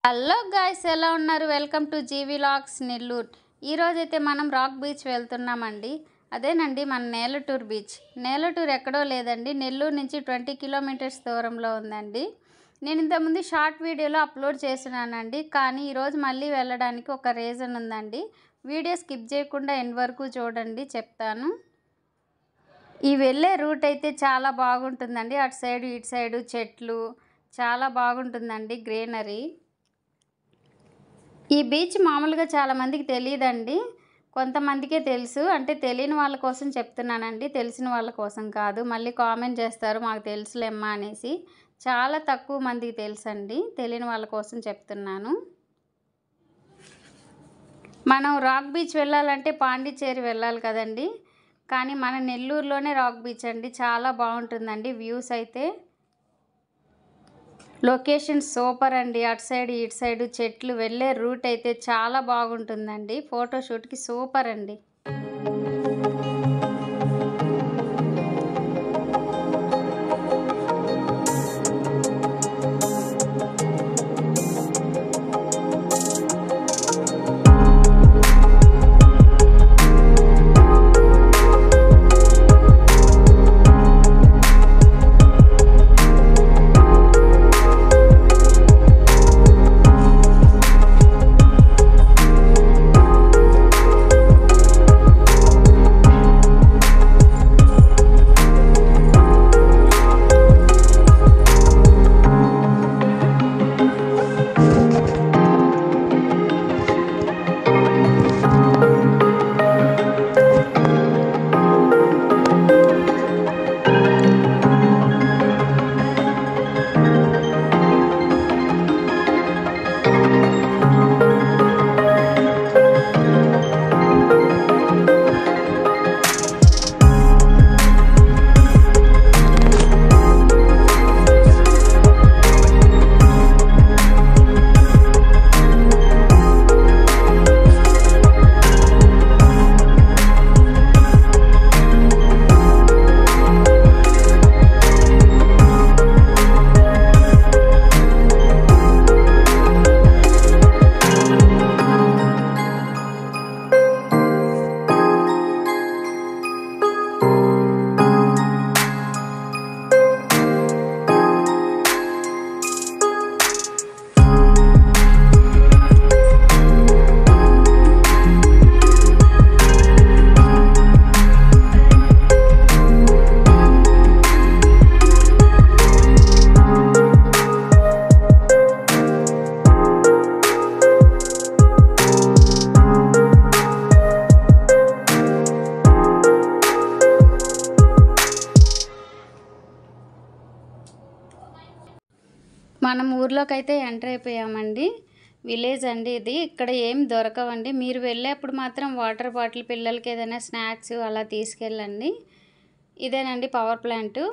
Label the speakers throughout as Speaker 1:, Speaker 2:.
Speaker 1: Hello guys, ఎలా ఉన్నారు? Welcome to GV logs Nellore. ఈరోజైతే మనం రాక్ బీచ్ వెళ్తున్నామండి. అదేనండి మన నేలటూరు బీచ్. నేలటూరు ఎక్కడో లేదండి, నెల్లూరు నుంచి 20 కిలోమీటర్స్ దూరంలో ఉందండి. నేను ఇంతకుముందు షార్ట్ వీడియోలో అప్లోడ్ చేసినానండి, కానీ ఈరోజు మళ్ళీ వెళ్ళడానికి ఒక రీజన్ ఉందండి. వీడియో స్కిప్ చేయకుండా ఎండ్ వరకు చూడండి, చెప్తాను. ఈ వెళ్ళే రూట్ అయితే చాలా బాగుంటుందండి. అటు సైడు ఇటు సైడు చెట్లు చాలా బాగుంటుందండి, గ్రీనరీ. ఈ బీచ్ మామూలుగా చాలామందికి తెలియదండి, కొంతమందికే తెలుసు. అంటే తెలియని వాళ్ళ కోసం చెప్తున్నానండి, తెలిసిన వాళ్ళ కోసం కాదు. మళ్ళీ కామెంట్ చేస్తారు మాకు తెలుసులేమ్మా అనేసి. చాలా తక్కువ మందికి తెలుసండి, తెలియని వాళ్ళ కోసం చెప్తున్నాను. మనం రాక్ బీచ్ వెళ్ళాలంటే పాండిచ్చేరి వెళ్ళాలి కదండి, కానీ మన నెల్లూరులోనే రాక్ బీచ్ అండి. చాలా బాగుంటుందండి వ్యూస్ అయితే. లొకేషన్ సూపర్ అండి. అటు సైడ్ ఇటు సైడు చెట్లు, వెళ్ళే రూట్ అయితే చాలా బాగుంటుందండి. ఫోటోషూట్కి సూపర్ అండి. మనం ఊర్లోకి అయితే ఎంటర్ అయిపోయామండి. విలేజ్ అండి ఇది. ఇక్కడ ఏం దొరకవండి. మీరు వెళ్ళేప్పుడు మాత్రం వాటర్ బాటిల్, పిల్లలకి ఏదైనా స్నాక్స్ అలా తీసుకెళ్ళండి. ఇదేనండి పవర్ ప్లాంట్.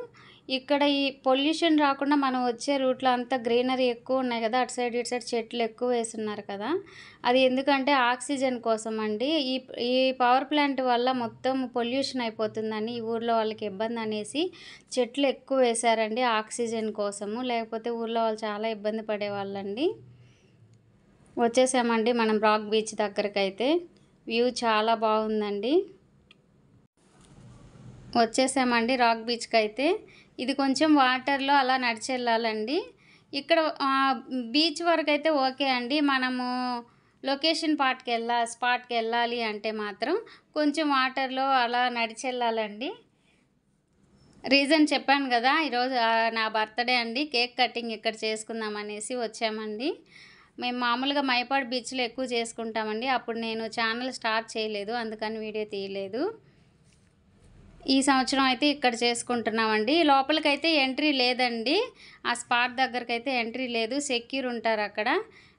Speaker 1: ఇక్కడ ఈ పొల్యూషన్ రాకుండా మనం వచ్చే రూట్లో అంతా గ్రీనరీ ఎక్కువ ఉన్నాయి కదా, అటు సైడ్ ఇటు సైడ్ చెట్లు ఎక్కువ వేస్తున్నారు కదా. అది ఎందుకంటే ఆక్సిజన్ కోసం అండి. ఈ పవర్ ప్లాంట్ వల్ల మొత్తం పొల్యూషన్ అయిపోతుందని ఈ ఊర్లో వాళ్ళకి ఇబ్బంది అనేసి చెట్లు ఎక్కువ వేశారండి, ఆక్సిజన్ కోసము. లేకపోతే ఊర్లో వాళ్ళు చాలా ఇబ్బంది పడేవాళ్ళండి. వచ్చేసామండి మనం రాక్ బీచ్ దగ్గరకు అయితే. వ్యూ చాలా బాగుందండి. వచ్చేసామండి రాక్ బీచ్కి అయితే. ఇది కొంచెం వాటర్లో అలా నడిచి వెళ్ళాలండి. ఇక్కడ బీచ్ వరకు అయితే ఓకే అండి. మనము లొకేషన్ స్పాట్కి వెళ్ళాలి అంటే మాత్రం కొంచెం వాటర్లో అలా నడిచి వెళ్ళాలండి. రీజన్ చెప్పాను కదా, ఈరోజు నా బర్త్డే అండి. కేక్ కటింగ్ ఇక్కడ చేసుకుందాం అనేసి వచ్చామండి. మేము మామూలుగా మైపాడు బీచ్లో ఎక్కువ చేసుకుంటామండి. అప్పుడు నేను ఛానల్ స్టార్ట్ చేయలేదు, అందుకని వీడియో తీయలేదు. ఈ సంవత్సరం అయితే ఇక్కడ చేసుకుంటున్నామండి. లోపలికైతే ఎంట్రీ లేదండి, ఆ స్పాట్ దగ్గరికి అయితే ఎంట్రీ లేదు, సెక్యూర్ ఉంటారు అక్కడ.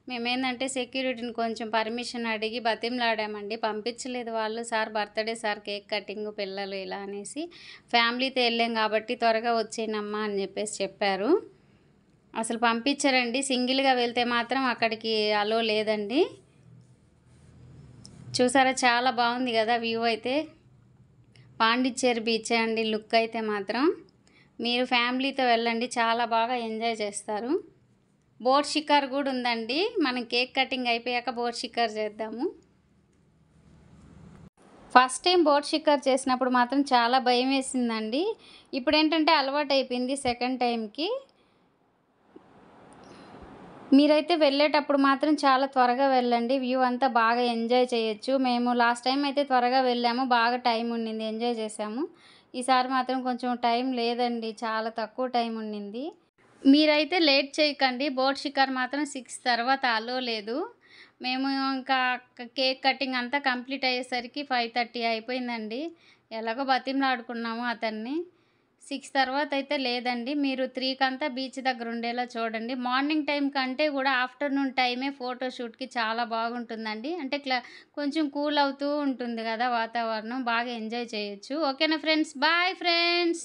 Speaker 1: మేమేందంటే సెక్యూరిటీని కొంచెం పర్మిషన్ అడిగి బతిమలాడామండి, పంపించలేదు వాళ్ళు. Sir birthday sir, cake cutting పిల్లలు ఇలా అనేసి. ఫ్యామిలీతో వెళ్ళాం కాబట్టి త్వరగా వచ్చేయనమ్మా అని చెప్పారు. అసలు పంపించారండి. సింగిల్గా వెళ్తే మాత్రం అక్కడికి అలో లేదండి. చూసారా చాలా బాగుంది కదా వ్యూ అయితే. పాండిచ్చేరి బీచ్ అండి లుక్ అయితే మాత్రం. మీరు ఫ్యామిలీతో వెళ్ళండి, చాలా బాగా ఎంజాయ్ చేస్తారు. బోట్ షికార్ కూడా ఉందండి. మనం కేక్ కటింగ్ అయిపోయాక బోట్ షికార్ చేద్దాము. ఫస్ట్ టైం బోట్ షికార్ చేసినప్పుడు మాత్రం చాలా భయం వేసిందండి. ఇప్పుడు ఏంటంటే అలవాటు అయిపోయింది సెకండ్ టైంకి. మీరైతే వెళ్ళేటప్పుడు మాత్రం చాలా త్వరగా వెళ్ళండి. వ్యూ అంతా బాగా ఎంజాయ్ చేయొచ్చు. మేము లాస్ట్ టైం అయితే త్వరగా వెళ్ళాము. బాగా టైం ఉండింది, ఎంజాయ్ చేసాము. ఈసారి మాత్రం కొంచెం టైం లేదండి, చాలా తక్కువ టైం ఉండింది. మీరైతే లేట్ చేయకండి. బోట్ షికార్ మాత్రం 6 తర్వాత అలో లేదు. మేము ఇంకా కేక్ కటింగ్ అంతా కంప్లీట్ అయ్యేసరికి 5:30 అయిపోయిందండి. ఎలాగో బతిమలాడుకున్నాము అతన్ని. 6 తర్వాత అయితే లేదండి. మీరు 3 కంతా బీచ్ దగ్గర ఉండేలా చూడండి. మార్నింగ్ టైం కంటే కూడా ఆఫ్టర్నూన్ టైమే ఫోటోషూట్‌కి చాలా బాగుంటుందండి. అంటే కొంచెం కూల్ అవుతూ ఉంటుంది కదా వాతావరణం. బాగా ఎంజాయ్ చేయొచ్చు. ఓకేనా ఫ్రెండ్స్? Bye friends.